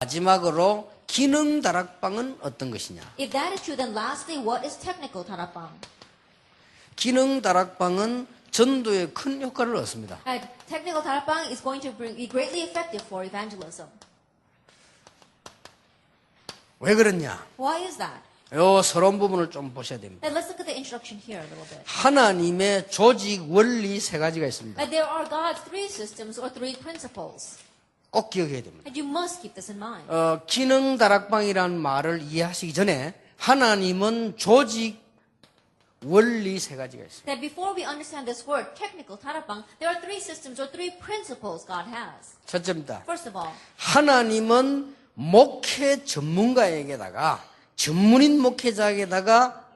마지막으로 기능 다락방은 어떤 것이냐? If that is true, then lastly, what is technical 다락방? 기능 다락방은 전도에 큰 효과를 얻습니다. Technical 다락방 is going to be greatly effective for evangelism. 왜 그러냐? Why is that? 요 서론 부분을 좀 보셔야 됩니다. Let's look at the introduction here a little bit. 하나님의 조직 원리 세 가지가 있습니다. There are God's three systems or three principles. 꼭 기억해야 됩니다. And you must keep this in mind. 기능 다락방이라는 말을 이해하시기 전에 하나님은 조직 원리 세 가지가 있습니다. That before we understand this word, technical 다락방, there are three systems or three principles God has. 첫째입니다. First of all, 하나님은 목회 전문가에게다가 전문인 목회자에게다가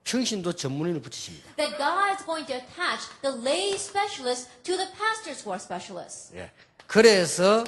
평신도 전문인을 붙이십니다. that God is going to attach the lay specialists to the pastors who are specialists. 예. 그래서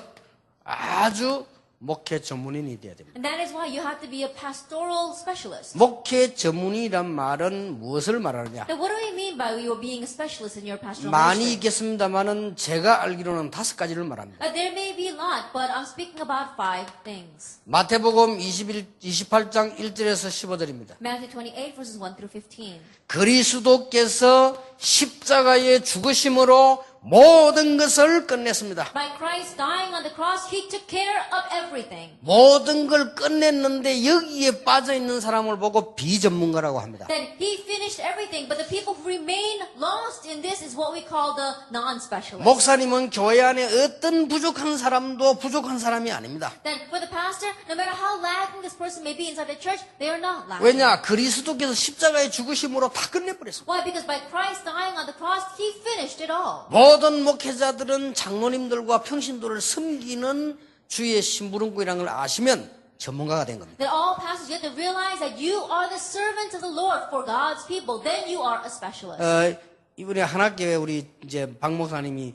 아주 목회 전문인이 돼야 됩니다. And that is why you have to be a pastoral specialist. 목회 전문이란 말은 무엇을 말하느냐? Then what do we mean by you being a specialist in your pastoral 많이 ministry? 있겠습니다만은 제가 알기로는 5가지를 말합니다. There may be a lot, but I'm speaking about 5 things. 마태복음 28장 1절에서 15절입니다. Matthew 28 verses 1 through 15. 그리스도께서 십자가에 죽으심으로 모든 것을 끝냈습니다. By Christ dying on the cross, He took care of everything. 모든 걸 끝냈는데 여기에 빠져 있는 사람을 보고 비전문가라고 합니다. That He finished everything, but the people who remain lost in this is what we call the non-specialists. 목사님은 교회 안에 어떤 부족한 사람도 부족한 사람이 아닙니다. That for the pastor, no matter how lacking this person may be inside the church, they are not lacking. 왜냐? 그리스도께서 십자가에 죽으심으로 다 끝내버렸습니다. Why? Because by Christ dying on the cross, He finished it all. 모든 목회자들은 장로님들과 평신도를 섬기는 주의 심부름꾼이라는 걸 아시면 전문가가 된 겁니다. That all pastors, you have to realize that you are the servants of the Lord for God's people. Then you are a specialist. 이번에 한학교에 우리 이제 박 목사님이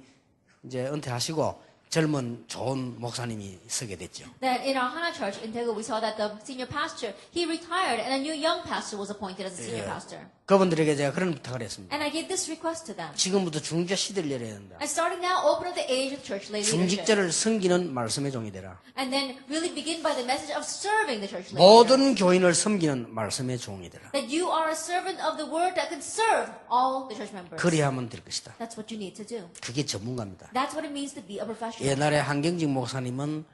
이제 은퇴하시고 젊은 좋은 목사님이 서게 됐죠. That in our Hana church in Daegu, we saw that the senior pastor, he retired and a new young pastor was appointed as a senior pastor. 그분들에게 제가 그런 부탁을 했습니다. And I gave this request to them. 지금부터 중직자 시대를 열어야 된다. And starting now, open up the age of church lay leadership. 중직자를 섬기는 말씀의 종이 되라. And then really begin by the message of serving the church lay leader. 모든 교인을 섬기는 말씀의 종이 되라. That you are a servant of the word that can serve all the church members. 그리하면 될 것이다. That's what you need to do. 그게 전문가입니다. That's what it means to be a professional. 옛날에 한경직 목사님은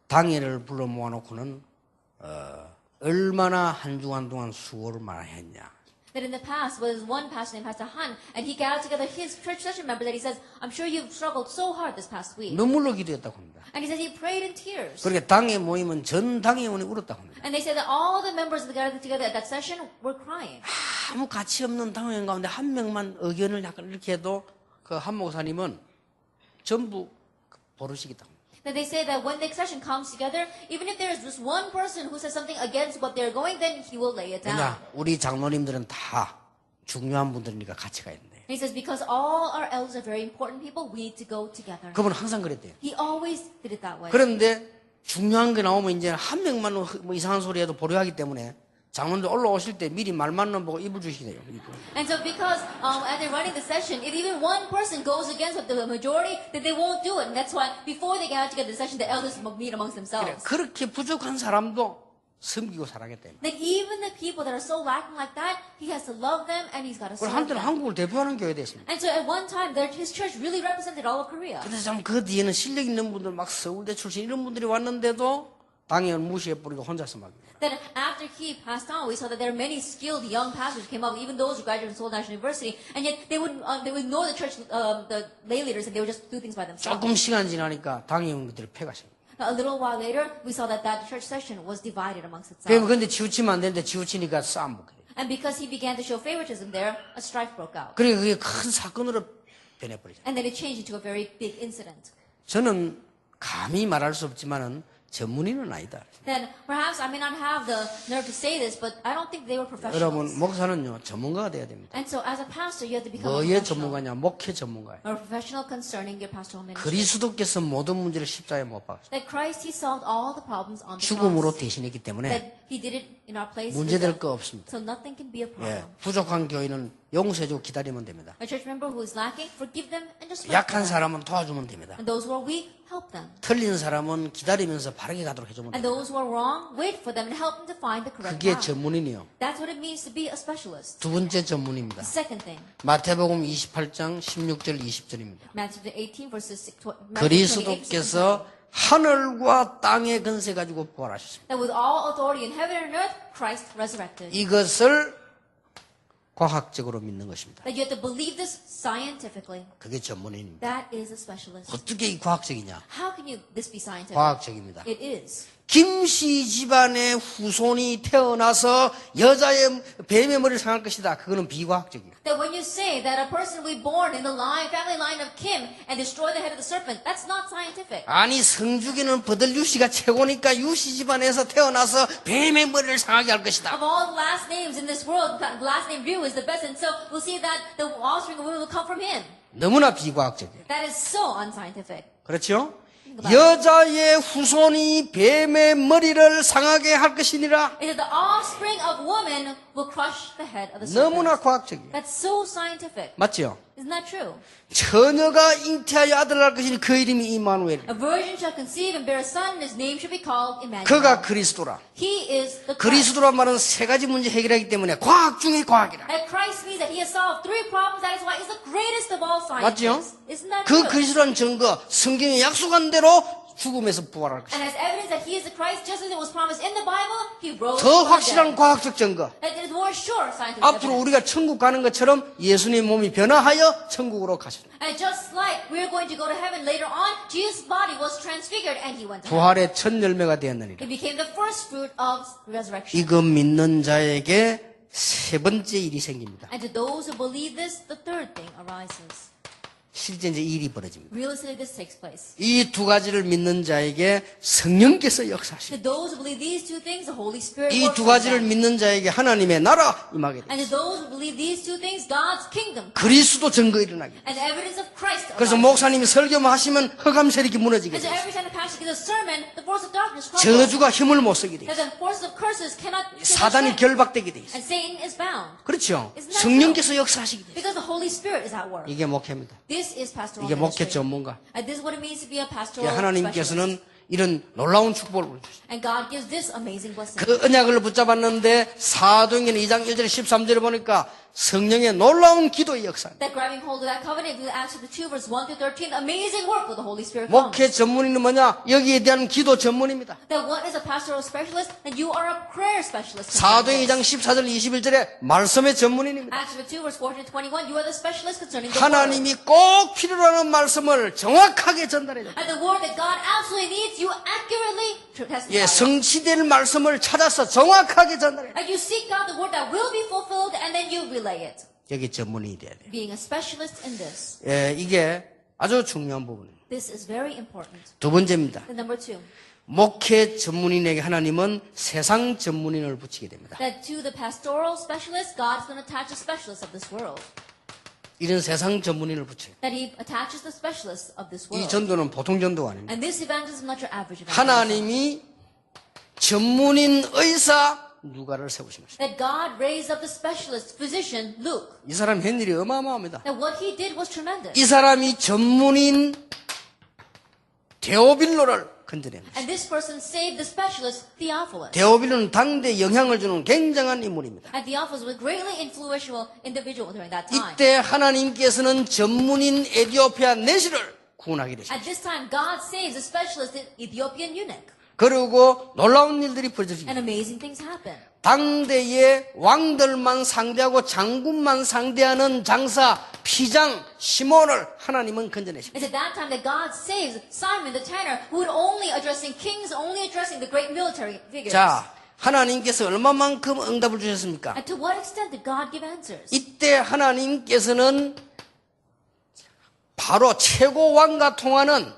당회를 불러 모아놓고는 얼마나 한 주간 동안 수고를 많이 했냐. That in the past was one pastor named Pastor Han, and he gathered together his church session members that he says, I'm sure you've struggled so hard this past week. 눈물로 기도했다고 합니다. And he says he prayed in tears. 그렇게 당회 모이면 전 당회원이 울었다고 합니다. And they said that all the members that gathered together at that session were crying. 아무 가치 없는 당회원 가운데 한 명만 의견을 약간 이렇게 해도 그 한 목사님은 전부 버릇이겠다. Then they say that when the session comes together, even if there is just one person who says something against what they're going, then he will lay it down. 왜냐? 우리 장로님들은 다 중요한 분들이니까 같이 가야 된대. And he says because all our elders are very important people, we need to go together. 그분은 항상 그랬대요. He always did it that way. 그런데 중요한 게 나오면 이제 한 명만 뭐 이상한 소리 해도 보류하기 때문에 장로님들 올라오실 때 미리 말만 보고 입을 주시네요. And so because as they're running the session, if even one person goes against what the majority, then they won't do it. And that's why before they get together the session, the elders meet amongst themselves. 그렇게 부족한 사람도 섬기고 살아야겠다. That even the people that are so lacking like that, he has to love them and he's got to serve 한때는 them. 한국을 대표하는 교회 됐습니다. And so at one time, his church really represented all of Korea. 그래서 참 그 뒤에는 실력 있는 분들 막 서울대 출신 이런 분들이 왔는데도 당연 무시해버리고 혼자서 막. Then after he passed on, we saw that there are many skilled young pastors who came up, even those who graduated from Seoul National University, and yet they would ignore the church, the lay leaders, and they would just do things by themselves. 조금 시간 지나니까 당연 그들이 패가십니다. A little while later, we saw that church session was divided amongst itself. 그런데 치우치면 안 되는데 치우치니까 싸움 붙게 돼요. And because he began to show favoritism there, a strife broke out. 그래 그게 큰 사건으로 변해버리죠. And then it changed into a very big incident. 저는 감히 말할 수 없지만은 전문인은 아니다. Then perhaps I may not have the nerve to say this, but I don't think they were 여러분 professionals. 목사는요 전문가가 돼야 됩니다. And so as a pastor, you have to become a 뭐의 professional. 전문가냐? 목회 전문가예요. Or a professional concerning your pastoral ministry. 그리스도께서 모든 문제를 십자가에 못 박았어요. That Christ, He solved all the problems on the 죽음으로 cross. 대신했기 때문에 That He did it in our place. 문제될 거 없습니다. So nothing can be a 예, problem. 부족한 교인은 용서해주고 기다리면 됩니다. A church member who is lacking, forgive them and just wait for 약한 them. 사람은 도와주면 됩니다. And those who are weak, help them. 틀린 사람은 기다리면서 바르게 가도록 해주면 And 됩니다. those who are wrong, wait for them and help them to find the correct 그게 path. 전문인이요. That's what it means to be a specialist. 두 번째 전문입니다. The second thing, 마태복음 28장 16절 20절입니다. Matthew 18 verses 6, Matthew 28, 그리스도께서 하늘과 땅의 권세 가지고 부활하셨습니다. that with all authority in heaven and earth, Christ resurrected. 이것을 과학적으로 믿는 것입니다. That you have to believe this scientifically. 그게 전문인입니다. That is a specialist. 어떻게 이 과학적이냐? How can this be scientific? 과학적입니다. It is. 김씨 집안의 후손이 태어나서 여자의 뱀의 머리를 상할 것이다. 그거는 비과학적이에요. That when you say that a person will be born in the family line of Kim and destroy the head of the serpent, that's not scientific. 아니 성주기는 버들 유씨가 최고니까 유씨 집안에서 태어나서 뱀의 머리를 상하게 할 것이다. Of all the last names in this world, the last name Ryu is the best, and so we'll see that the offspring of women will come from him. 너무나 비과학적이에요. That is so unscientific. 그렇죠? 여자의 후손이 뱀의 머리를 상하게 할 것이니라. It is the offspring of woman will crush the head of the serpent. 너무나 과학적이에요. That's so scientific. 맞죠? Isn't that true? 처녀가 잉태하여 아들을 낳을 것이니 그 이름이 이마누엘. A virgin shall conceive and bear a son, and his name shall be called Emmanuel. 그가 그리스도라. He is the Christ. 그리스도란 말은 세 가지 문제 해결하기 때문에 과학 중의 과학이라. And Christ means that he has solved 3 problems. That is why he's the greatest of all 맞죠? scientists. Isn't that 그 true? 그리스도란 증거 성경에 약속한 대로 죽음에서 부활할 것이다. And as evidence that he is the Christ, just as it was promised in the Bible, he rose 더 from the 확실한 dead. 과학적 증거. And it is more sure scientific 앞으로 evidence. 우리가 천국 가는 것처럼 예수님의 몸이 변화하여 천국으로 가셨다. And just like we're going to go to heaven later on, Jesus' body was transfigured and he went to heaven. 부활의 첫 열매가 되었느니라. It became the first fruit of resurrection. 이거 믿는 자에게 세 번째 일이 생깁니다. And to those who believe this, the third thing arises. 실제 이제 일이 벌어집니다. Realistically, this takes place. 이 두 가지를 믿는 자에게 성령께서 역사하십니다. To those who believe these 2 things, the Holy Spirit 이 works 두 on 가지를 them. 믿는 자에게 하나님의 나라 임하게 됩니다. And to those who believe these 2 things, God's kingdom 그리스도 증거 일어나게 됩니다. and evidence of Christ. 그래서 arises. 목사님이 설교만 하시면 흑암 세력이 무너지게 And so 됩니다. every time the pastor gives a sermon, the force of darkness crumbles. 저주가 힘을 못 쓰게 됩니다. And the forces of curses cannot take 사단이 effect. 결박되게 돼요. And Satan is bound. 그렇죠. Isn't that 성령께서 역사하시게 돼요. Because the Holy Spirit is at work. 이게 목회입니다. This is pastoral 이게 목회 ministry. 전문가. And this is what it means to be a 예, pastoral specialist. 하나님께서는 이런 놀라운 축복을 주셨어요. And God gives this amazing blessing. 그 언약을 붙잡았는데 사도행전 2장 1절 13절에 보니까 성령의 놀라운 기도의 역사입니다. That grabbing hold of that covenant, in Acts chapter 2, verse 1 through 13, amazing work with the Holy Spirit comes. 목회 전문인은 뭐냐? 여기에 대한 기도 전문입니다. That what is a pastoral specialist? That you are a prayer specialist. 사도행 2장 14절 21절에 말씀의 전문인입니다. Acts chapter 2, verse 14 to 21, you are the specialist concerning the word. 하나님이 꼭 필요로 하는 말씀을 정확하게 전달해 줍니다. And the word that God absolutely needs, you accurately testify. 예, 성취될 말씀을 찾아서 정확하게 전달해. Like you seek out the word that will be fulfilled, and then you relay it. 여기 전문인이 돼야 돼요. Being a specialist in this. 예, 이게 아주 중요한 부분입니다. This is very important. 두 번째입니다. And number 2, 목회 전문인에게 하나님은 세상 전문인을 붙이게 됩니다. that to the pastoral specialist, God is going to attach a specialist of this world. 이런 세상 전문인을 붙여요. That he attaches the specialists of this 이 world. 전도는 보통 전도가 아닙니다. And this evangelism is not your average evangelism. 하나님이 전문인 의사 누가를 세우십니다. That God raised up the specialist physician, Luke. 이 사람 한 일이 어마어마합니다. That what he did was tremendous. 이 사람이 전문인 데오빌로를 건져냅니다. And this person saved the specialist, Theophilus. 데오빌로는 당대에 영향을 주는 굉장한 인물입니다. And Theophilus was a greatly influential individual during that time. 이때 하나님께서는 전문인 에티오피아 내시를 구원하게 되십니다. At this time, God saves the specialist, the Ethiopian eunuch. 그리고 놀라운 일들이 벌어집니다. And amazing things happen. 당대의 왕들만 상대하고 장군만 상대하는 장사 피장 시몬을 하나님은 건져내십니다. It's at that time that God saves Simon the tanner, who would only addressing kings, only addressing the great military figures. 자, 하나님께서 얼마만큼 응답을 주셨습니까? And to what extent did God give answers? 이때 하나님께서는 바로 최고 왕과 통하는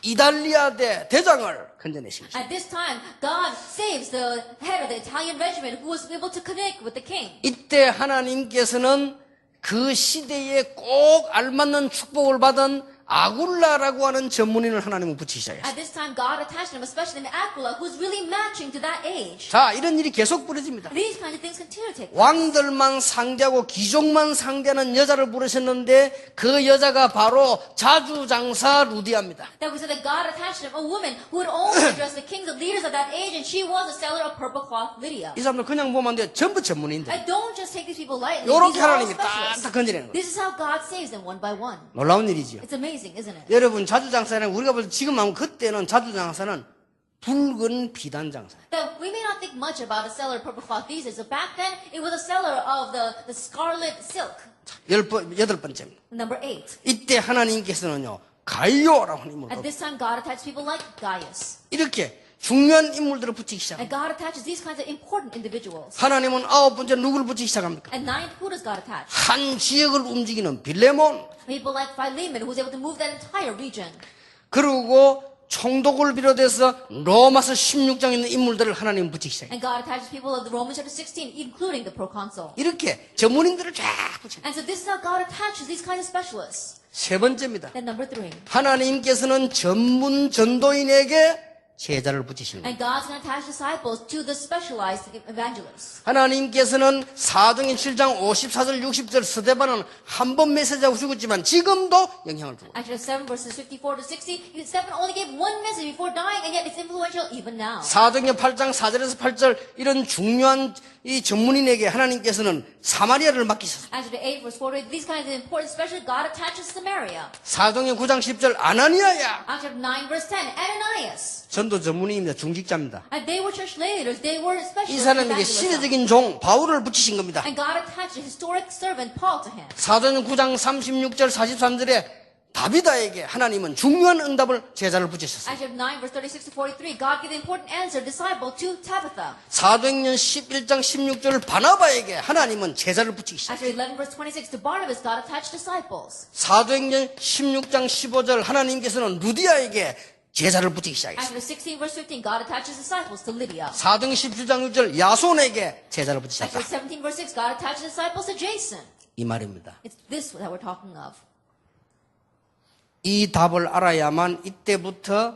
이달리아 대장을 건져내십니다. At this time, God saves the head of the Italian regiment who was able to connect with the king. 이때 하나님께서는 그 시대에 꼭 알맞는 축복을 받은 아굴라라고 하는 전문인을 하나님은 붙이기 시작했어요. At this time, God attached him, especially named Aquila, who's really matching to that age. 자, 이런 일이 계속 벌어집니다. These kinds of things continue to take place. 왕들만 상대하고 귀족만 상대하는 여자를 부르셨는데 그 여자가 바로 자주장사 루디아입니다. That we said that God attached him, a woman who would only address the kings and leaders of that age, and she was a seller of purple cloth, Lydia. 이 사람들 그냥 보면 안 돼요. 전부 전문인들. I don't just take these people lightly. 요렇게 These are all 하나님이 specialists. 딱딱 건드리는 거예요. This is how God saves them one by one. 놀라운 일이죠. It's amazing, isn't it? 여러분 자주장사는 우리가 볼 때 지금 하면 그때는 자주장사는 붉은 비단 장사. That we may not think much about a seller of purple cloth these days, but back then it was a seller of the scarlet silk. 여덟 번째입니다. Number 8. 이때 하나님께서는요 가이오라고 하는 인물을 At this time, God attached people like Gaius. 이렇게 중요한 인물들을 붙이기 And 시작합니다. God attaches these kinds of important individuals. 하나님은 아홉 번째 누구를 붙이기 시작합니까? At 9th, who does God attach? 한 지역을 움직이는 빌레몬, People like Philemon, who was able to move that entire region. 그리고 총독을 비롯해서 로마서 16장에 있는 인물들을 하나님은 붙이기 시작해요. And God attaches people of the Romans chapter 16, including the proconsul. 이렇게 전문인들을 쫙 붙여요. And so this is how God attaches these kinds of specialists. 세 번째입니다. Then number 3. 하나님께서는 전문 전도인에게 제자를 붙이시는 거예요. And God's going to attach disciples to the specialized evangelists. 하나님께서는 사도행 7장 54절 60절 스데반은 한 번 메시지하고 죽었지만 지금도 영향을 주고 Actually, 7 verses 54 to 60, Stephen only gave one message before dying, and yet it's influential even now. 사도행 8장 4절에서 8절 이런 중요한 이 전문인에게 하나님께서는 사마리아를 맡기셨어요. Actually, 8 verse 48, these kinds of important, especially God attaches Samaria. 사도행 9장 10절 아나니아야 Actually, 9 verse 10, Ananias. 전도 전문인입니다. 중직자입니다. And they were church leaders, they were 이 specialists. in 사람에게 evangelism. 시대적인 종 바울을 붙이신 겁니다. And God attached a historic servant, Paul, to him. 사도행 9장 36절 43절에 다비다에게 하나님은 중요한 응답을 제자를 붙이셨어요. Actually, 9 verse 36 to 43, God gave the important answer, disciple, to Tabitha. 사도행전 11장 16절 바나바에게 하나님은 제자를 붙이기 시작했어요. Actually, 11 verse 26, to Barnabas, God attached disciples. 사도행전 16장 15절 하나님께서는 루디아에게 제자를 붙이기 시작했어요. Actually, 16 verse 15, God attaches disciples to Lydia. 사도행 17장 6절 야손에게 제자를 붙이기 Actually, 시작했어요. 17 verse 6, God attaches disciples to Jason. 이 말입니다. It's this that we're talking of. 이 답을 알아야만 이때부터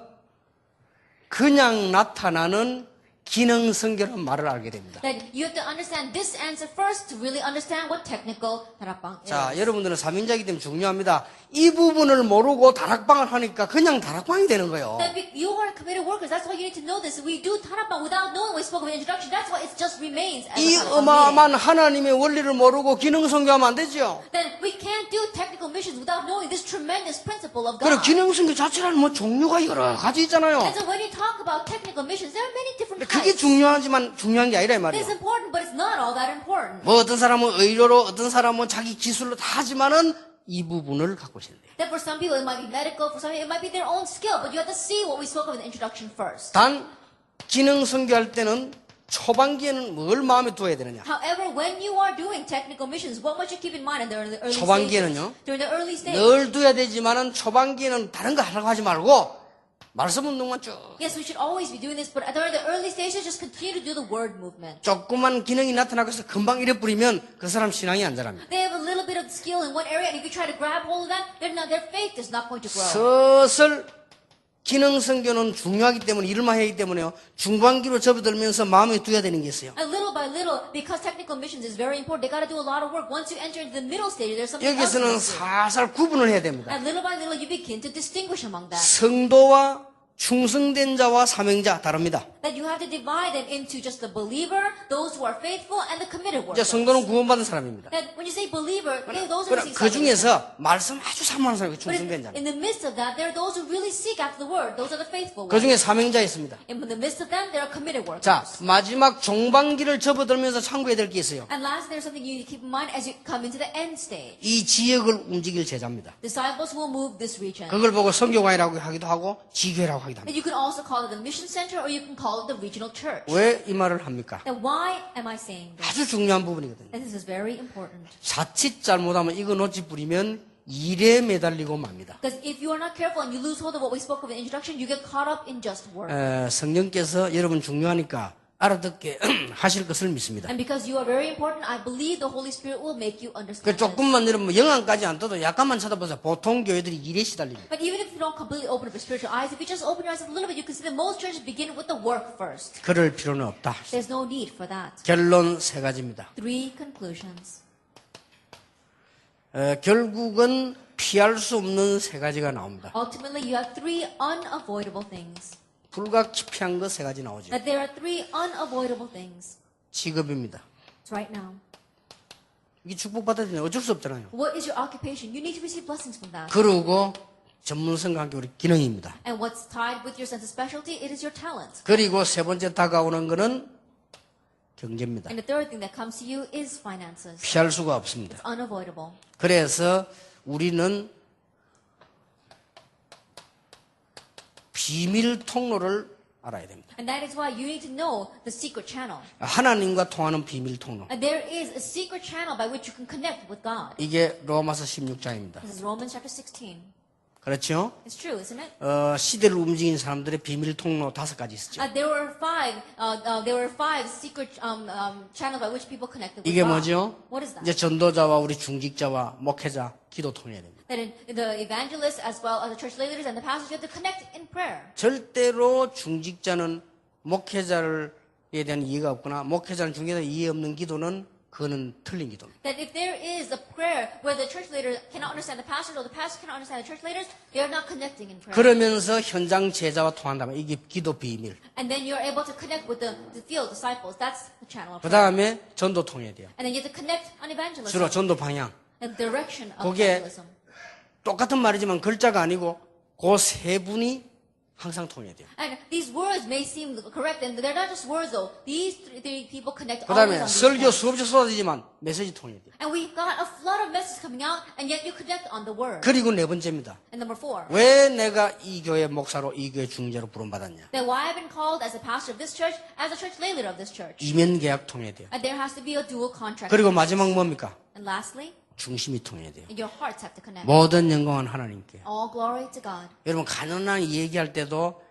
그냥 나타나는 기능 성결한 말을 알게 됩니다. That you have to understand this answer first to really understand what technical 다락방 is. 자, 여러분들은 사명자이기 때문에 중요합니다. 이 부분을 모르고 다락방을 하니까 그냥 다락방이 되는 거예요. That you are committed workers. That's why you need to know this. We do 다락방 without knowing we spoke of introduction. That's why it just remains as 이 a 다락방 meeting. 어마어마한 하나님의 원리를 모르고 기능 성교하면 안 되죠. Then we can't do technical missions without knowing this tremendous principle of 그리고 God. 기능 성교 자체라는 뭐 종류가 여러 가지 있잖아요. And so when you talk about technical missions, there are many different 그게 types. 중요하지만 중요한 게 아니라 이 It's 말이에요. important, but it's not all that important. 뭐 어떤 사람은 의료로 어떤 사람은 자기 기술로 다 하지만은 이 부분을 갖고 있는데 That for some people it might be medical, for some people it might be their own skill, but you have to see what we spoke of in the introduction first. 단 기능 성교할 때는 초반기에는 뭘 마음에 두어야 되느냐. However, when you are doing technical missions, what must you keep in mind in the early 초반기에는요? stages? During the early stages. 늘 둬야 되지만은 초반기에는 다른 거 하려고 하지 말고 말씀 운동만 쭉 Yes, we should always be doing this, but during the early stages, just continue to do the word movement. 조그만 기능이 나타나고 해서 금방 잃어버리면 그 사람 신앙이 안 자랍니다. They have a little bit of skill in one area, and if you try to grab hold of that, their faith is not going to grow. 슬슬 기능 성교는 중요하기 때문에 일만 하기 때문에요. 중반기로 접어들면서 마음에 두어야 되는 게 있어요. And little by little, because technical missions is very important, they got to do a lot of work. Once you enter into the middle stage, there's something else you 여기서는 must do. 살살 구분을 해야 됩니다. And little by little, you begin to distinguish among that. 성도와 충성된 자와 사명자 다릅니다. That you have to divide them into just the believer, those who are faithful, and the committed 이제 workers. 성도는 구원받은 사람입니다. That when you say believer, those who 그러나 receive 그 salvation. 중에서 말씀 아주 사모하는 사람이 But 충성된 자. in the midst of that, there are those who really seek after the word. Those are the faithful 그 ones. 중에 사명자 있습니다. And in the midst of them, there are committed workers. 자, 마지막 종반기를 접어들면서 참고해야 될 게 있어요. And last, there's something you need to keep in mind as you come into the end stage. 이 지역을 움직일 제자입니다. Disciples will move this region. 그걸 보고 선교관이라고 하기도 하고 지교회라고 하기도 합니다. And you can also call it the mission center, or you can call it the regional church. 왜 이 말을 합니까? Now, why am I saying this? 아주 중요한 부분이거든요. And this is very important. 자칫 잘못하면 이거 놓치 뿌리면 일에 매달리고 맙니다. Because if you are not careful and you lose hold of what we spoke of in the introduction, you get caught up in just work. 성령께서 여러분 중요하니까 알아듣게 하실 것을 믿습니다. And because you are very important, I believe the Holy Spirit will make you 그 understand this. 조금만 여러분 영안까지 안 떠도 약간만 쳐다보세요. 보통 교회들이 일에 시달립니다. But even if you don't completely open up your spiritual eyes, if you just open your eyes a little bit, you can see that most churches begin with the work first. 그럴 필요는 없다. There's no need for that. 결론 세 가지입니다. 3 conclusions. 결국은 피할 수 없는 세 가지가 나옵니다. Ultimately, you have 3 unavoidable things. 불가피한 거 세 가지 나오죠. That there are 3 unavoidable things. 직업입니다. It's right now. 이게 축복받아야 되는 어쩔 수 없잖아요. What is your occupation? You need to receive blessings from that. 그리고 전문성과 함께 우리 기능입니다. And what's tied with your sense of specialty? It is your talent. 그리고 세 번째 다가오는 거는 경제입니다. And the third thing that comes to you is finances. 피할 수가 없습니다. It's unavoidable. 그래서 우리는 비밀 통로를 알아야 됩니다. And that is why you need to know the secret channel. 하나님과 통하는 비밀 통로. And there is a secret channel by which you can connect with God. 이게 로마서 16장입니다. This is Romans chapter 16. 그렇죠? It's true, isn't it? 시대를 움직인 사람들의 비밀 통로 5가지 있었죠. There were five secret channels by which people connected with 이게 God. 뭐죠? What is that? 이제 전도자와 우리 중직자와 목회자 기도 통해야 됩니다. That in the evangelists as well as the church leaders and the pastors, you have to connect in prayer. 절대로 중직자는 목회자에 대한 이해가 없거나 목회자는 중직자에 이해 없는 기도는 그거는 틀린 기도입니다. That if there is a prayer where the church leader cannot understand the pastor or the pastor cannot understand the church leaders, they are not connecting in prayer. 그러면서 현장 제자와 통한다면 이게 기도 비밀. And then you're able to connect with the field disciples. That's the channel of 그 prayer. 다음에 전도 통해야 돼요. And then you have to connect on evangelism. 주로 전도 방향. The direction of 거기에 evangelism. 똑같은 말이지만 글자가 아니고 그 세 분이 항상 통해야 돼요. And these words may seem correct, and they're not just words though. These three people connect 그 always 다음에 on these 설교 points. 수없이 쏟아지지만 메시지 통해야 돼요. And we've got a flood of messages coming out, and yet you connect on the word. 그리고 네 번째입니다. And number 4. 왜 내가 이 교회 목사로 이 교회 중재로 부름받았냐. That why I've been called as a pastor of this church, as a church leader of this church. 이면 계약 통해야 돼요. And there has to be a dual contract. 그리고 마지막 뭡니까? And lastly, 중심이 통해야 돼요. your hearts have to connect. 모든 영광은 하나님께. All glory to God. 여러분 가난한 얘기할 때도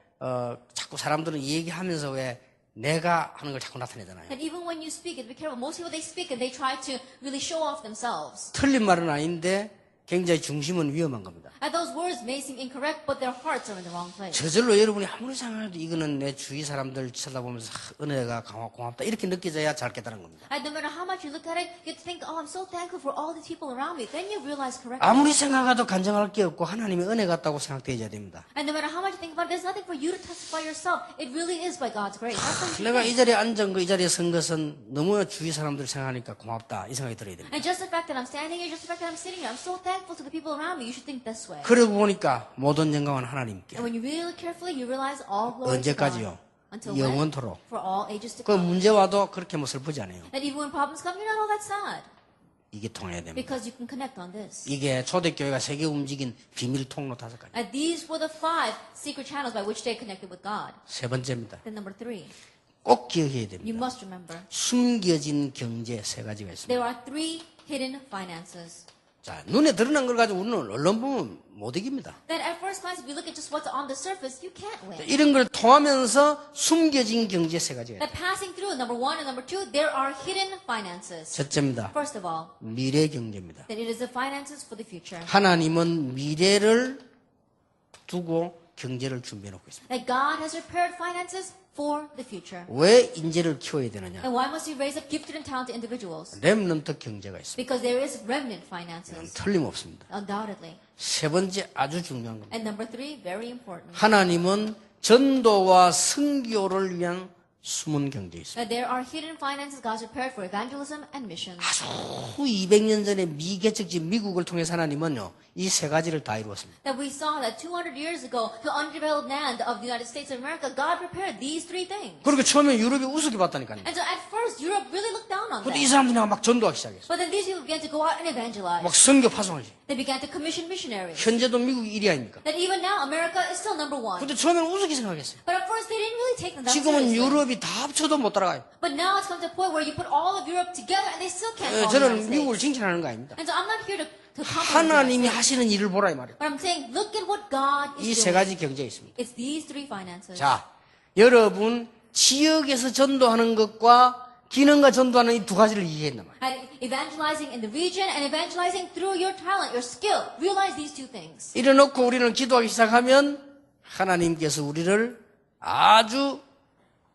자꾸 사람들은 얘기하면서 왜 내가 하는 걸 자꾸 나타내잖아요. And even when you speak, be careful. Most people, they speak and they try to really show off themselves. 틀린 말은 아닌데 굉장히 중심은 위험한 겁니다. And those words may seem incorrect, but their hearts are in the wrong place. 저절로 여러분이 아무리 생각해도 이거는 내 주위 사람들 쳐다보면서 은혜가 고맙다 이렇게 느껴져야 잘 깨달은 겁니다. And no matter how much you look at it, you think, oh, I'm so thankful for all these people around me. Then you realize correctly. 아무리 생각해도 간증할 게 없고 하나님의 은혜 같다고 생각되어야 됩니다. And no matter how much you think about it, there's nothing for you to testify yourself. It really is by God's grace. That's what you 내가 think. 이 자리에 앉은 거, 이 자리에 선 것은 너무 주위 사람들 생각하니까 고맙다 이 생각이 들어야 됩니다. And just the fact that I'm standing here, just the fact that I'm sitting here, I'm so thankful to the people around me. You should think this way. 그러고 보니까 모든 영광은 하나님께. And when you really look carefully, you realize all glory to 언제까지요? God. Until when? 영원토록. For all ages to 그 come. 문제 와도 그렇게 뭐 슬프지 않아요. That even when problems come, you're not all that sad. 이게 통해야 됩니다. Because you can connect on this. 이게 초대교회가 세계 움직인 비밀 통로 5가지. And these were the 5 secret channels by which they connected with God. 세 번째입니다. Then number 3, 꼭 기억해야 you 됩니다. must remember. 숨겨진 경제 3가지가 있습니다. There are 3 hidden finances. 자, 눈에 드러난 걸 가지고 우리는 언론 보면 못 이깁니다. That at first glance, if you look at just what's on the surface, you can't win. 이런 걸 통하면서 숨겨진 경제 3가지가 있습니다. That passing through number 1 and number 2, there are hidden finances. 첫째입니다. First of all, 미래 경제입니다. that it is the finances for the future. 하나님은 미래를 두고 경제를 준비해 놓고 있습니다. That God has prepared finances for the future. 왜 인재를 키워야 되느냐? And why must He raise up gifted and talented individuals? 렘넌트 경제가 있습니다. Because there is remnant finances, 틀림없습니다. undoubtedly. 세 번째 아주 중요한 겁니다. And number 3, very important. 하나님은 전도와 선교를 위한 숨은 경제에 있습니다. That there are hidden finances God has prepared for evangelism and missions. 아주 200년 전에 미개척지 미국을 통해서 하나님은요, 이 3가지를 다 이루었습니다. That we saw that 200 years ago, the undeveloped land of the United States of America, God prepared these 3 things. 그렇게 처음에 유럽이 우습게 봤다니까요. And so at first, Europe really looked down on 근데 이 them. 사람들이 막 전도하기 시작했어요. But then these people began to go out and evangelize. 막 선교 파송하기. They began to commission missionaries. 현재도 미국이 1위 아닙니까? That even now, America is still number 1. 근데 처음에는 우습게 생각했어요. But at first, they didn't really take them that 지금은 seriously. 유럽이 다 합쳐도 못 따라가요. But now it's come to a point where you put all of Europe together and they still can't follow the 저는 United 미국을 States. 칭찬하는 거 아닙니다. And so I'm not here to compliment the United 하나님이 States. 하시는 일을 보라 이 말이에요. But I'm saying, look at what God 이 is 세 doing. 가지 경제가 있습니다. It's these 3 finances. 자, 여러분 지역에서 전도하는 것과 기능과 전도하는 이 두 가지를 이해했단 말이에요. And evangelizing in the region and evangelizing through your talent, your skill. Realize these two things. 이래놓고 우리는 기도하기 시작하면 하나님께서 우리를 아주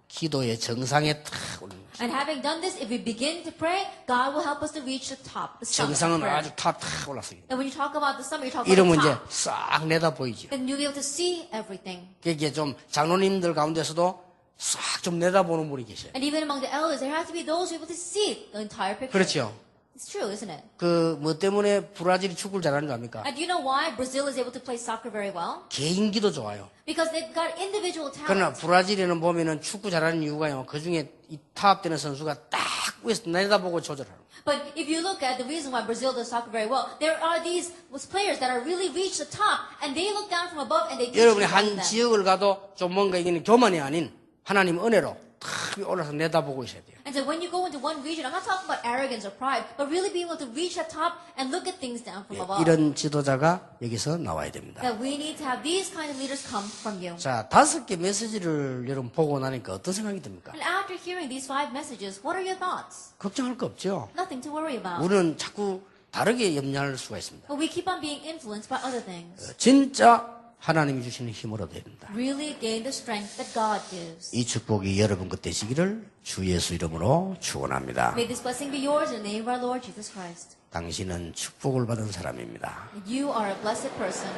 기도의 정상에 탁 올립니다. And having done this, if we begin to pray, God will help us to reach the top, the summit of 정상은 prayer. 아주 탁 올랐어요. And when you talk about the summit, you talk 이러면 about 이제 the top. 싹 내다 보이죠. Then you'll be able to see everything. 그게 좀 장로님들 가운데서도 싹 좀 내다보는 분이 계셔요. And even among the elders, there has to be those who are able to see the entire picture. 그렇죠. It's true, isn't it? 그 뭐 때문에 브라질이 축구를 잘하는 줄 압니까? And do you know why Brazil is able to play soccer very well? 개인기도 좋아요. Because they've got individual 그러나 talent. 브라질에는 보면은 축구 잘하는 이유가요. 그 중에 이 타합되는 선수가 딱 위에서 내다보고 조절하는 거예요. But if you look at the reason why Brazil does soccer very well, there are these players that are really reach the top, and they look down from above and they teach 여러분이 you 한 them. 지역을 가도 좀 뭔가 이게는 교만이 아닌 하나님 은혜로 탁 올라서 내다보고 있어야 돼요. And so when you go into one region, I'm not talking about arrogance or pride, but really being able to reach the top and look at things down from above. 이런 지도자가 여기서 나와야 됩니다. That we need to have these kind of leaders come from you. 자, 5개 메시지를 여러분 보고 나니까 어떤 생각이 듭니까? And after hearing these 5 messages, what are your thoughts? 걱정할 거 없죠. Nothing to worry about. 우리는 자꾸 다르게 염려할 수가 있습니다. But we keep on being influenced by other things. 진짜 하나님이 주시는 힘으로 됩니다. Really gain the strength that God gives. 이 축복이 여러분 것 되시기를 주 예수 이름으로 축원합니다. May this blessing be yours in the name of our Lord Jesus Christ. 당신은 축복을 받은 사람입니다. You are a blessed person.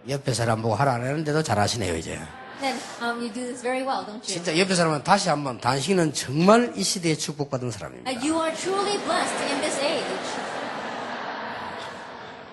옆에 사람 보고 하라 안 했는데도 잘하시네요 이제. Then you do this very well, don't you? 진짜 옆에 사람은 다시 한번 당신은 정말 이 시대에 축복받은 사람입니다. And you are truly blessed in this age.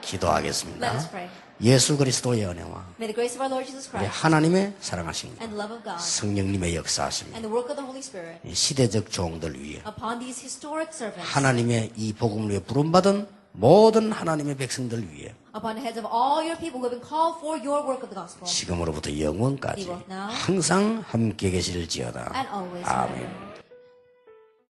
기도하겠습니다. Let us pray. 예수 그리스도의 은혜와 May the grace of our Lord Jesus 우리 Christ 하나님의 사랑하심과 and the love of God 성령님의 역사하심 and the work of the Holy Spirit 이 시대적 종들 위에 upon these historic servants, 하나님의 이 복음을 위해 부름받은 모든 하나님의 백성들 위해 upon the heads of all your people who have been called for your work of the gospel, 지금으로부터 영원까지 Now. 항상 함께 계실지어다. and always. 아멘.